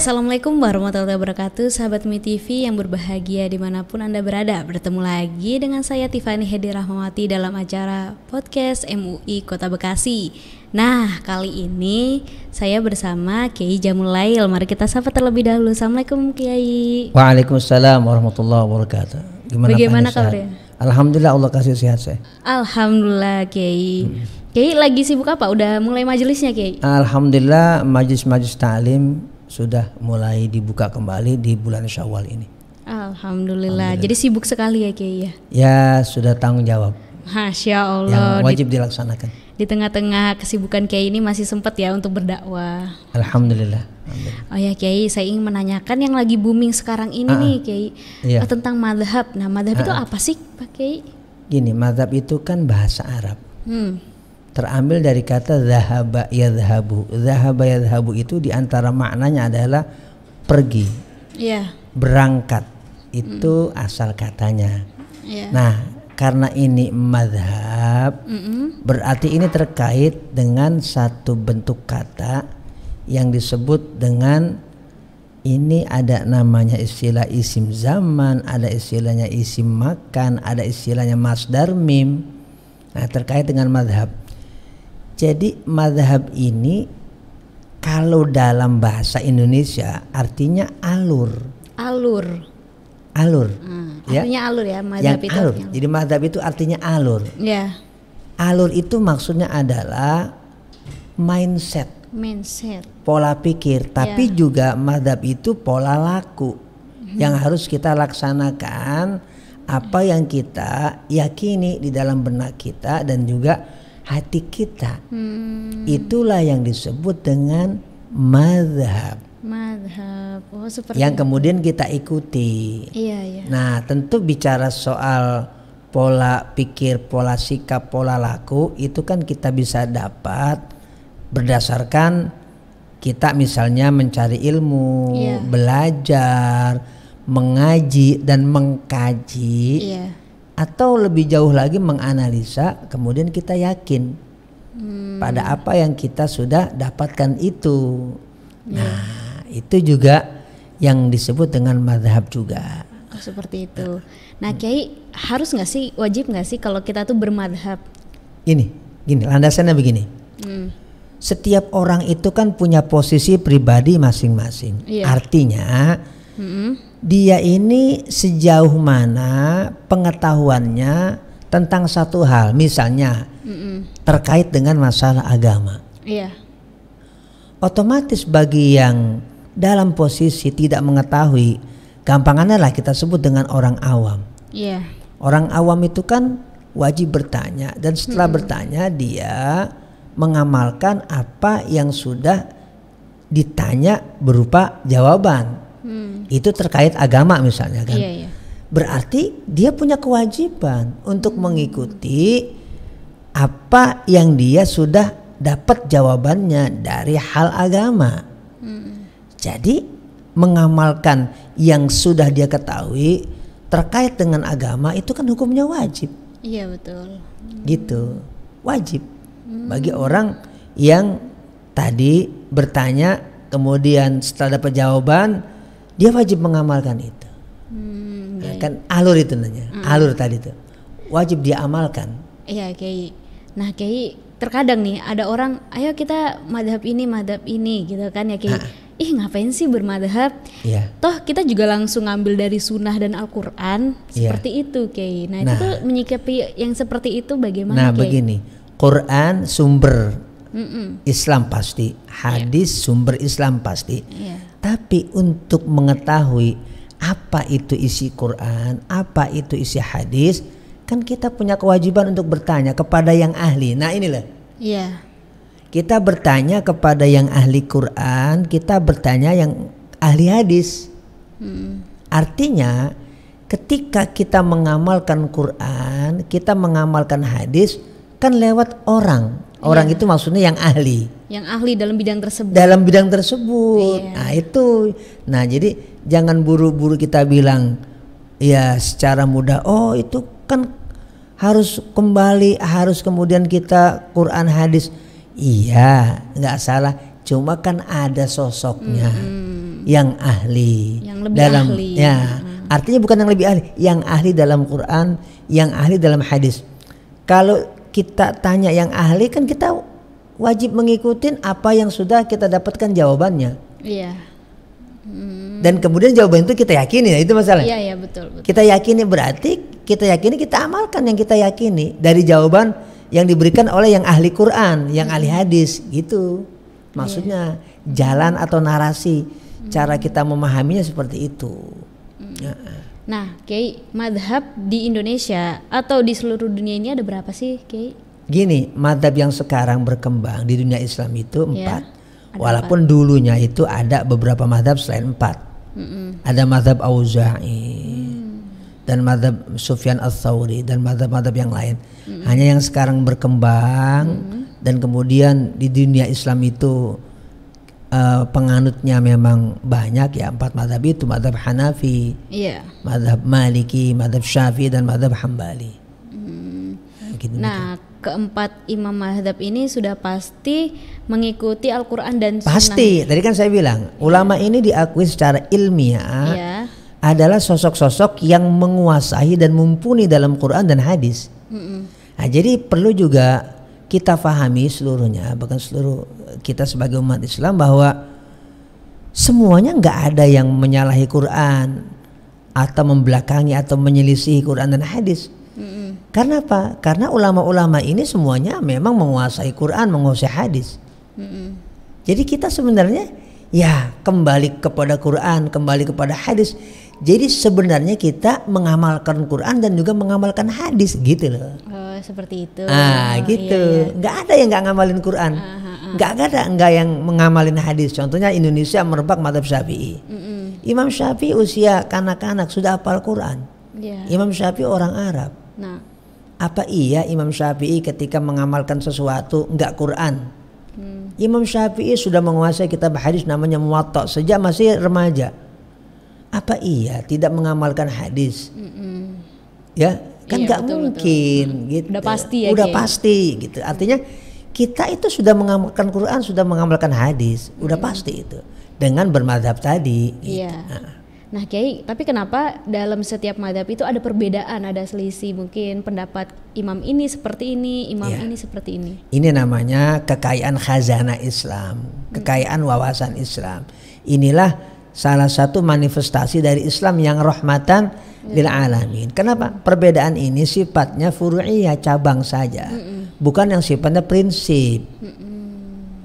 Assalamualaikum warahmatullahi wabarakatuh, sahabat Mi TV yang berbahagia dimanapun Anda berada. Bertemu lagi dengan saya Tiffany Hedi Rahmawati dalam acara podcast MUI Kota Bekasi. Nah, kali ini saya bersama Kiai Jamulail. Mari kita sapa terlebih dahulu. Assalamualaikum Kiai. Waalaikumsalam warahmatullahi wabarakatuh. Bagaimana kabarnya? Alhamdulillah, Allah kasih sehat saya. Alhamdulillah Kiai. Kiai lagi sibuk apa? Udah mulai majelisnya Kiai? Alhamdulillah, majlis-majlis ta'lim sudah mulai dibuka kembali di bulan Syawal ini. Alhamdulillah. Jadi sibuk sekali ya Kiai ya? Ya, sudah tanggung jawab. Masya Allah. Yang wajib dilaksanakan. Di tengah-tengah kesibukan Kiai ini masih sempat ya untuk berdakwah. Alhamdulillah. Oh ya Kiai, saya ingin menanyakan yang lagi booming sekarang ini nih Kiai, iya. Tentang madhab. Nah madhab itu apa sih Pak Kiai? Gini, madhab itu kan bahasa Arab. Terambil dari kata zahaba yadhhabu. Zahaba yadhhabu itu diantara maknanya adalah pergi, berangkat. Itu asal katanya. Nah, karena ini madhab, berarti ini terkait dengan satu bentuk kata yang disebut dengan, ini ada namanya istilah isim zaman, ada istilahnya isim makan, ada istilahnya masdar mim. Nah, terkait dengan madhab. Jadi madhab ini kalau dalam bahasa Indonesia artinya alur. Artinya alur ya madhab itu. Alur. Jadi madhab itu artinya alur. Alur itu maksudnya adalah mindset, pola pikir. Tapi juga madhab itu pola laku yang harus kita laksanakan, apa yang kita yakini di dalam benak kita dan juga hati kita. Itulah yang disebut dengan madhab. Oh, yang kemudian kita ikuti. Nah, tentu bicara soal pola pikir, pola sikap, pola laku, itu kan kita bisa dapat berdasarkan kita misalnya mencari ilmu, belajar, mengaji dan mengkaji, atau lebih jauh lagi menganalisa, kemudian kita yakin pada apa yang kita sudah dapatkan itu. Nah, itu juga yang disebut dengan madhab juga. Seperti itu. Nah Kiai, harus nggak sih, wajib nggak sih kalau kita tuh bermadhab? Gini, landasannya begini. Setiap orang itu kan punya posisi pribadi masing-masing. Artinya dia ini sejauh mana pengetahuannya tentang satu hal, misalnya terkait dengan masalah agama. Otomatis bagi yang dalam posisi tidak mengetahui, gampangannya lah kita sebut dengan orang awam. Orang awam itu kan wajib bertanya, dan setelah bertanya dia mengamalkan apa yang sudah ditanya berupa jawaban. Itu terkait agama misalnya kan. Berarti dia punya kewajiban untuk mengikuti apa yang dia sudah dapat jawabannya dari hal agama. Jadi mengamalkan yang sudah dia ketahui terkait dengan agama itu kan hukumnya wajib. Iya betul. Gitu, wajib bagi orang yang tadi bertanya, kemudian setelah dapat jawaban dia wajib mengamalkan itu. Kan alur itu namanya, alur tadi itu wajib dia amalkan. Iya Kiai. Nah Kiai, terkadang nih ada orang, ayo kita madhab ini gitu kan ya Kiai. Ngapain sih bermadhab? Toh kita juga langsung ngambil dari sunnah dan Al-Quran. Seperti itu Kiai. Nah itu tuh menyikapi yang seperti itu bagaimana Kiai? Begini, Quran sumber Islam pasti, hadis sumber Islam pasti. Tapi untuk mengetahui apa itu isi Quran, apa itu isi hadis, kan kita punya kewajiban untuk bertanya kepada yang ahli. Nah inilah. Kita bertanya kepada yang ahli Quran, kita bertanya yang ahli hadis. Artinya ketika kita mengamalkan Quran, kita mengamalkan hadis, kan lewat orang. Orang itu maksudnya yang ahli. Yang ahli dalam bidang tersebut. Nah itu. Nah jadi jangan buru-buru kita bilang ya secara mudah, oh itu kan harus kembali, harus kemudian kita Quran hadis. Iya, nggak salah. Cuma kan ada sosoknya yang ahli, yang lebih ahli. Ya, artinya bukan yang lebih ahli, yang ahli dalam Quran, yang ahli dalam hadis. Kalau kita tanya yang ahli kan kita wajib mengikuti apa yang sudah kita dapatkan jawabannya. Iya. Dan kemudian jawaban itu kita yakini, itu masalah. Iya, betul. Kita yakini berarti kita yakini, kita amalkan yang kita yakini dari jawaban yang diberikan oleh yang ahli Quran, yang ahli hadis, gitu. Maksudnya jalan atau narasi, cara kita memahaminya seperti itu. Nah, Kiai, madhab di Indonesia atau di seluruh dunia ini ada berapa sih, Kiai? Gini, madhab yang sekarang berkembang di dunia Islam itu 4. Walaupun 4. Dulunya itu ada beberapa madhab selain 4. Ada madhab Auza'i dan madhab Sufyan Ats-Tsauri dan madhab-madhab yang lain. Hanya yang sekarang berkembang dan kemudian di dunia Islam itu penganutnya memang banyak ya, 4 madhab itu, madhab Hanafi, madhab Maliki, madhab Syafi'i dan madhab Hambali. Nah, keempat imam madhab ini sudah pasti mengikuti Al-Quran dan Sunnah. Pasti, tadi kan saya bilang ulama ini diakui secara ilmiah adalah sosok-sosok yang menguasai dan mumpuni dalam Quran dan hadis. Nah, jadi perlu juga kita pahami seluruhnya, bahkan seluruh kita sebagai umat Islam, bahwa semuanya nggak ada yang menyalahi Quran atau membelakangi atau menyelisihi Quran dan hadis. Karena apa? Karena ulama-ulama ini semuanya memang menguasai Quran, menguasai hadis. Jadi kita sebenarnya ya kembali kepada Quran, kembali kepada hadis. Jadi sebenarnya kita mengamalkan Quran dan juga mengamalkan hadis, gitu loh. Oh, seperti itu. Gitu. Nggak ada yang nggak ngamalin Quran. Nggak yang mengamalin hadis. Contohnya Indonesia merebak madhab Syafi'i. Imam Syafi'i usia kanak-kanak sudah hafal Quran. Imam Syafi'i orang Arab. Nah, apa iya Imam Syafi'i ketika mengamalkan sesuatu nggak Quran? Imam Syafi'i sudah menguasai kitab hadis namanya Muwatta sejak masih remaja. Apa iya tidak mengamalkan hadis? Ya kan nggak mungkin. Gitu. Udah pasti ya. Udah pasti gitu. Artinya kita itu sudah mengamalkan Quran, sudah mengamalkan hadis, udah pasti itu dengan bermadhab tadi. Gitu. Nah, Kiai, tapi kenapa dalam setiap madhab itu ada perbedaan, ada selisih, mungkin pendapat imam ini seperti ini, imam ini seperti ini? Ini namanya kekayaan khazanah Islam, kekayaan wawasan Islam. Inilah salah satu manifestasi dari Islam yang rahmatan lil alamin. Kenapa? Perbedaan ini sifatnya furu'iyah, cabang saja, bukan yang sifatnya prinsip.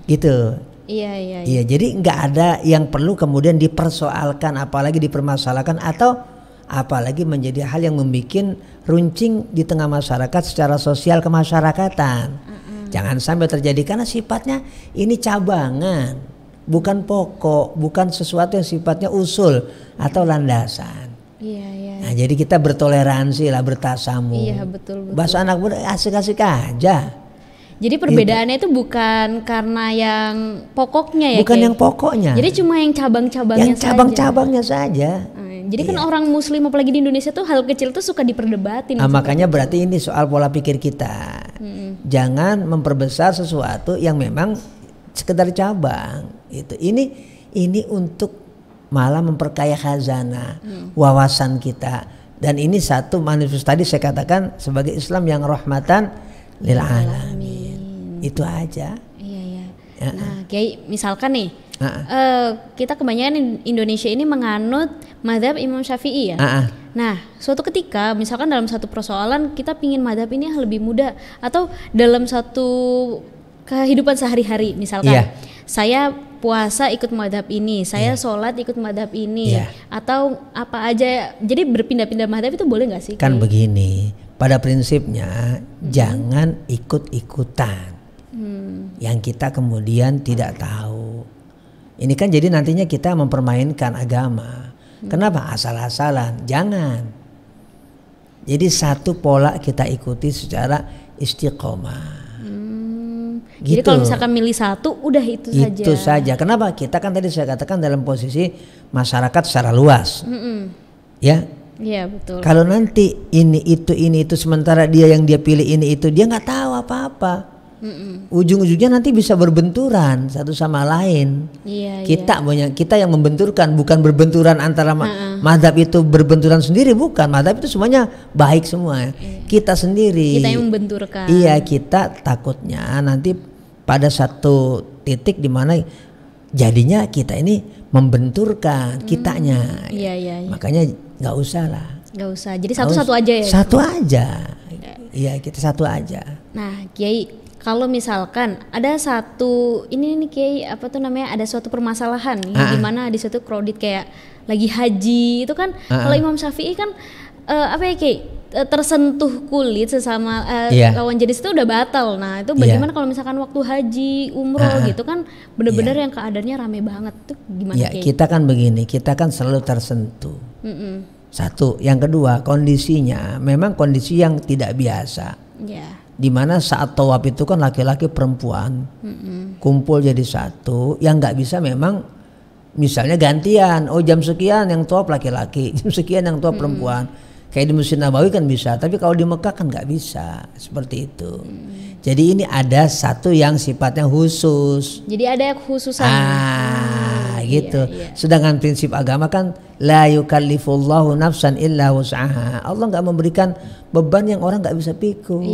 Gitu. Iya, jadi nggak ada yang perlu kemudian dipersoalkan, apalagi dipermasalahkan, atau apalagi menjadi hal yang membuat runcing di tengah masyarakat secara sosial kemasyarakatan. Jangan sampai terjadi, karena sifatnya ini cabangan, bukan pokok, bukan sesuatu yang sifatnya usul atau landasan. Nah, jadi kita bertoleransi lah, bertasamu. Betul. Bahasa anak muda asik-asik aja. Jadi perbedaannya itu bukan karena yang pokoknya ya? Bukan yang pokoknya. Jadi cuma yang cabang-cabangnya saja. Yang cabang-cabangnya saja. Jadi kan orang Muslim apalagi di Indonesia tuh hal kecil tuh suka diperdebatin. Makanya berarti ini soal pola pikir kita. Jangan memperbesar sesuatu yang memang sekedar cabang. Itu. Ini untuk malah memperkaya khazanah wawasan kita. Dan ini satu manifestasi tadi saya katakan sebagai Islam yang rahmatan lil alamin. Itu aja. Nah, Kiai, misalkan nih kita kebanyakan Indonesia ini menganut mazhab Imam Syafi'i ya. Nah, suatu ketika misalkan dalam satu persoalan kita pingin mazhab ini yang lebih mudah, atau dalam satu kehidupan sehari-hari misalkan saya puasa ikut mazhab ini, saya sholat ikut mazhab ini, atau apa aja, jadi berpindah-pindah mazhab itu boleh nggak sih? Kan begini, pada prinsipnya jangan ikut-ikutan yang kita kemudian tidak tahu. Ini kan jadi nantinya kita mempermainkan agama. Kenapa? Asal-asalan. Jangan. Jadi satu pola kita ikuti secara istiqomah. Gitu. Jadi kalau misalkan milih satu, udah itu saja. Itu saja. Kenapa? Kita kan tadi saya katakan dalam posisi masyarakat secara luas. Ya. Iya, betul. Kalau nanti ini itu sementara dia yang dia pilih ini itu, dia nggak tahu apa-apa. Ujung-ujungnya nanti bisa berbenturan satu sama lain. Kita yang membenturkan, bukan berbenturan antara mazhab itu berbenturan sendiri, bukan. Mazhab itu semuanya baik semua. Kita sendiri. Kita yang membenturkan. Iya, kita takutnya nanti pada satu titik di mana jadinya kita ini membenturkan kitanya. Makanya nggak usah lah. Nggak usah. Jadi satu-satu aja ya. Satu aja. Iya, kita satu aja. Nah, Kiai, kalau misalkan ada satu ini nih Kiai, apa tuh namanya, ada suatu permasalahan nih, di mana di suatu kredit kayak lagi haji itu kan, kalau Imam Syafi'i kan apa ya Kiai, tersentuh kulit sesama lawan jenis itu udah batal. Nah itu bagaimana kalau misalkan waktu haji, umroh gitu kan bener-bener yang keadaannya rame banget tuh gimana Kiai? Kita kan begini, kita kan selalu tersentuh. Satu, yang kedua kondisinya memang kondisi yang tidak biasa. Dimana saat tawaf itu kan laki-laki perempuan kumpul jadi satu, yang nggak bisa memang misalnya gantian, jam sekian yang tawaf laki-laki, jam sekian yang tawaf perempuan. Kayak di Masjid Nabawi kan bisa, tapi kalau di Mekah kan nggak bisa seperti itu. Jadi ini ada satu yang sifatnya khusus. Jadi ada khususan. Gitu. Sedangkan prinsip agama kan la yukallifullahu nafsan illa wus'aha. Allah nggak memberikan beban yang orang nggak bisa pikul.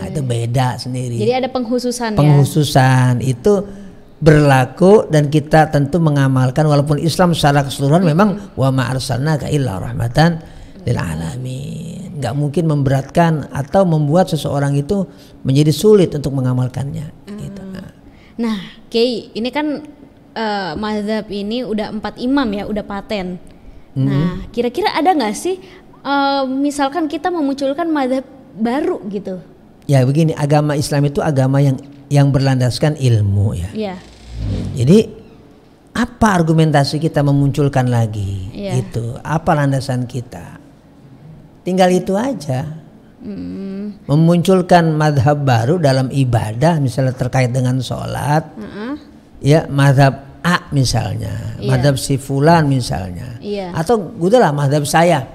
Itu beda sendiri. Jadi ada pengkhususan. Pengkhususan itu berlaku dan kita tentu mengamalkan, walaupun Islam secara keseluruhan memang wa ma arsalnaka illa rahmatan lil alamin. Nggak mungkin memberatkan atau membuat seseorang itu menjadi sulit untuk mengamalkannya. Gitu. Nah, Kiai, ini kan mazhab ini udah 4 imam ya, udah paten. Nah, kira-kira ada nggak sih misalkan kita memunculkan mazhab baru gitu? Ya begini, agama Islam itu agama yang berlandaskan ilmu ya. Jadi apa argumentasi kita memunculkan lagi? Itu apa landasan kita? Tinggal itu aja. Memunculkan mazhab baru dalam ibadah, misalnya terkait dengan sholat. Ya, mazhab A misalnya, mazhab si fulan misalnya, atau udahlah mazhab saya,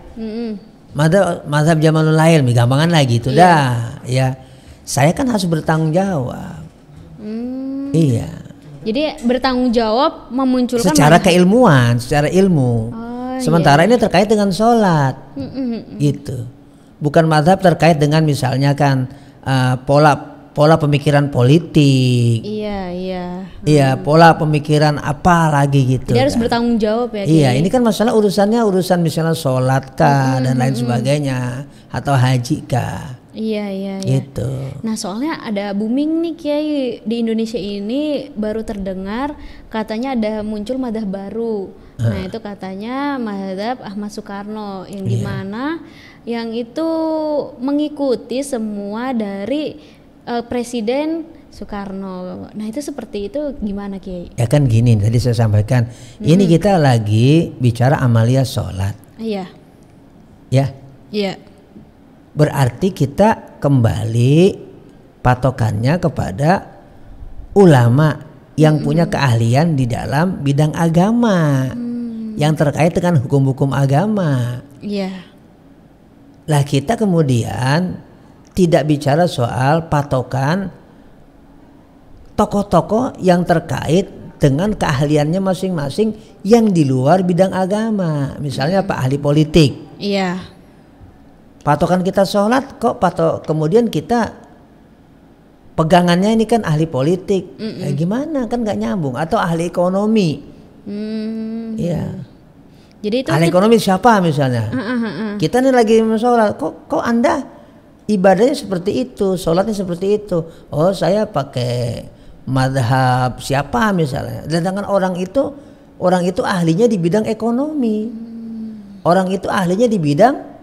mazhab Jamalul Lail, gampangan lagi itu dah. Ya, saya kan harus bertanggung jawab. Iya. Jadi bertanggung jawab memunculkan secara keilmuan, secara ilmu. Sementara ini terkait dengan sholat, gitu. Bukan mazhab terkait dengan misalnya kan pola pemikiran politik. Iya, pola pemikiran apa lagi gitu. Jadi harus bertanggung jawab ya. Iya, ini kan masalah urusan misalnya sholat kah dan lain sebagainya, atau haji kah. Iya. Gitu. Nah, soalnya ada booming nih Kiai di Indonesia ini, baru terdengar katanya ada muncul mazhab baru. Nah, itu katanya mazhab Ahmad Soekarno yang dimana yang itu mengikuti semua dari Presiden Soekarno. Nah, itu seperti itu gimana Kiai? Ya kan gini, tadi saya sampaikan, ini kita lagi bicara amalia sholat. Iya. Berarti kita kembali patokannya kepada ulama yang punya keahlian di dalam bidang agama, yang terkait dengan hukum-hukum agama. Lah kita kemudian tidak bicara soal patokan tokoh-tokoh yang terkait dengan keahliannya masing-masing yang di luar bidang agama. Misalnya ahli politik. Patokan kita sholat kok kemudian kita pegangannya ini kan ahli politik. Gimana, kan nggak nyambung. Atau ahli ekonomi. Jadi itu ahli ekonomi siapa misalnya? Kita nih lagi sholat, kok Anda ibadahnya seperti itu, sholatnya seperti itu. Oh, saya pakai madhab siapa misalnya. Sedangkan orang itu ahlinya di bidang ekonomi. Orang itu ahlinya di bidang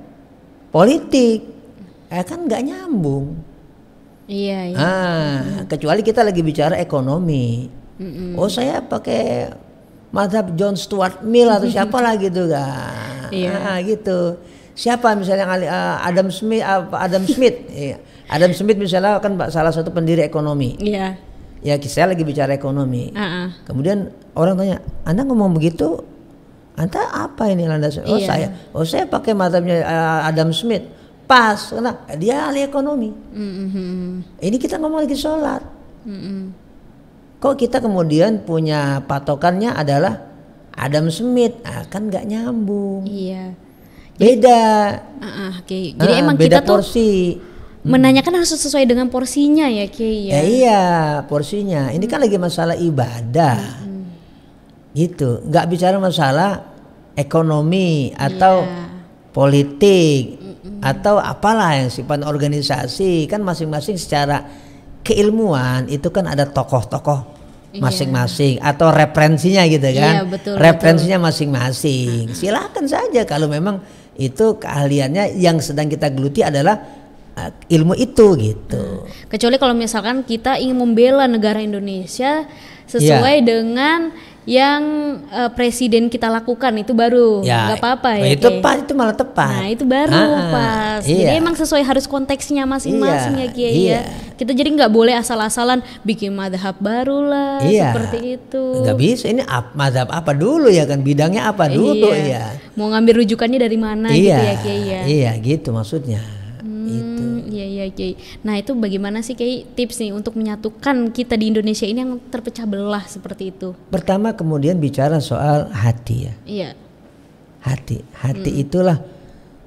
politik. Kan nggak nyambung. Kecuali kita lagi bicara ekonomi. Oh, saya pakai madhab John Stuart Mill atau siapa lah gitu kan. Gitu. Siapa misalnya Adam Smith. Adam Smith misalnya kan salah satu pendiri ekonomi. Ya, saya lagi bicara ekonomi. Kemudian orang tanya, Anda ngomong begitu, Anda apa ini landasan? Saya pakai madhabnya Adam Smith. Pas, karena dia ahli ekonomi. Ini kita ngomong lagi sholat. Kok kita kemudian punya patokannya adalah Adam Smith, kan nggak nyambung. Iya. Beda. Okay. Jadi emang beda kita porsi. Menanyakan harus sesuai dengan porsinya ya Kiai ya. Iya, porsinya. Ini kan lagi masalah ibadah. Gitu. Nggak bicara masalah ekonomi atau politik atau apalah yang sifat organisasi. Kan masing-masing secara keilmuan itu kan ada tokoh-tokoh masing-masing atau referensinya gitu kan. Iya, betul, referensinya masing-masing. Silakan saja kalau memang itu keahliannya yang sedang kita geluti adalah ilmu itu gitu. Kecuali kalau misalkan kita ingin membela negara Indonesia sesuai dengan yang presiden kita lakukan, itu baru nggak apa-apa ya. Itu pas, itu malah tepat. Nah itu baru pas. Jadi emang sesuai harus konteksnya masing-masing ya Kiai ya. Kita jadi nggak boleh asal-asalan bikin madhab baru lah seperti itu. Nggak bisa. Ini madhab apa dulu ya kan, bidangnya apa dulu ya. Mau ngambil rujukannya dari mana gitu ya Kiai ya. Iya gitu maksudnya. Iya Kiai. Nah itu bagaimana sih Kiai tips nih untuk menyatukan kita di Indonesia ini yang terpecah belah seperti itu? Pertama kemudian bicara soal hati ya. Iya. Hati itulah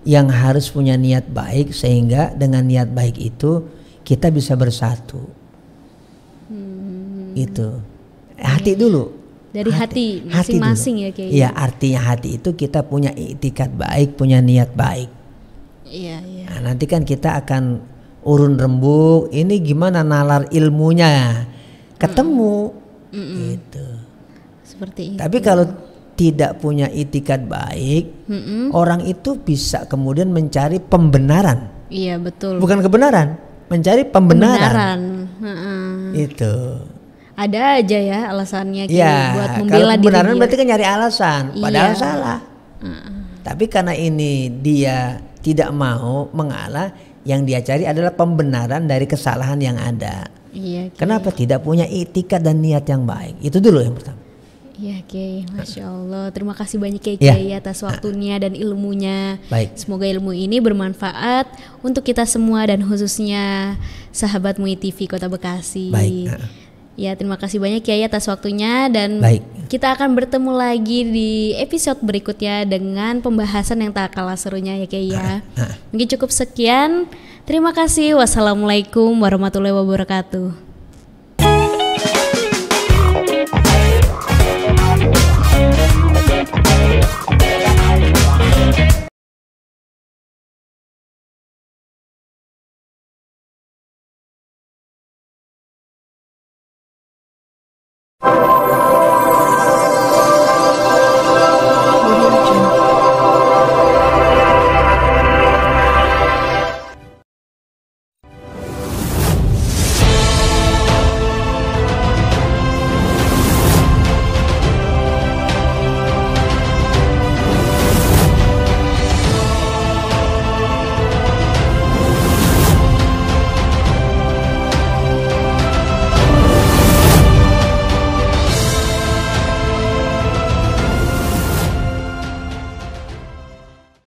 yang harus punya niat baik, sehingga dengan niat baik itu kita bisa bersatu. Itu hati dulu. Dari hati masing-masing ya Kiai. Iya, artinya hati itu kita punya iktikat baik, punya niat baik. Iya. Nah, nanti kan kita akan urun rembuk, ini gimana nalar ilmunya ketemu gitu. Seperti itu. Tapi kalau tidak punya itikat baik, orang itu bisa kemudian mencari pembenaran. Iya betul. Bukan kebenaran, mencari pembenaran. Itu. Ada aja ya alasannya ya, buat membela diri. Kebenaran berarti kan nyari alasan, padahal salah. Tapi karena ini dia tidak mau mengalah, yang dia cari adalah pembenaran dari kesalahan yang ada. Iya, kenapa tidak punya itikat dan niat yang baik? Itu dulu yang pertama. Iya Kiai, Masya Allah. Terima kasih banyak Kiai atas waktunya dan ilmunya. Baik. Semoga ilmu ini bermanfaat untuk kita semua dan khususnya sahabat MUI TV Kota Bekasi. Baik. Ya, terima kasih banyak Kiai atas waktunya dan kita akan bertemu lagi di episode berikutnya dengan pembahasan yang tak kalah serunya ya Kiai ya. Mungkin cukup sekian. Terima kasih. Wassalamualaikum warahmatullahi wabarakatuh.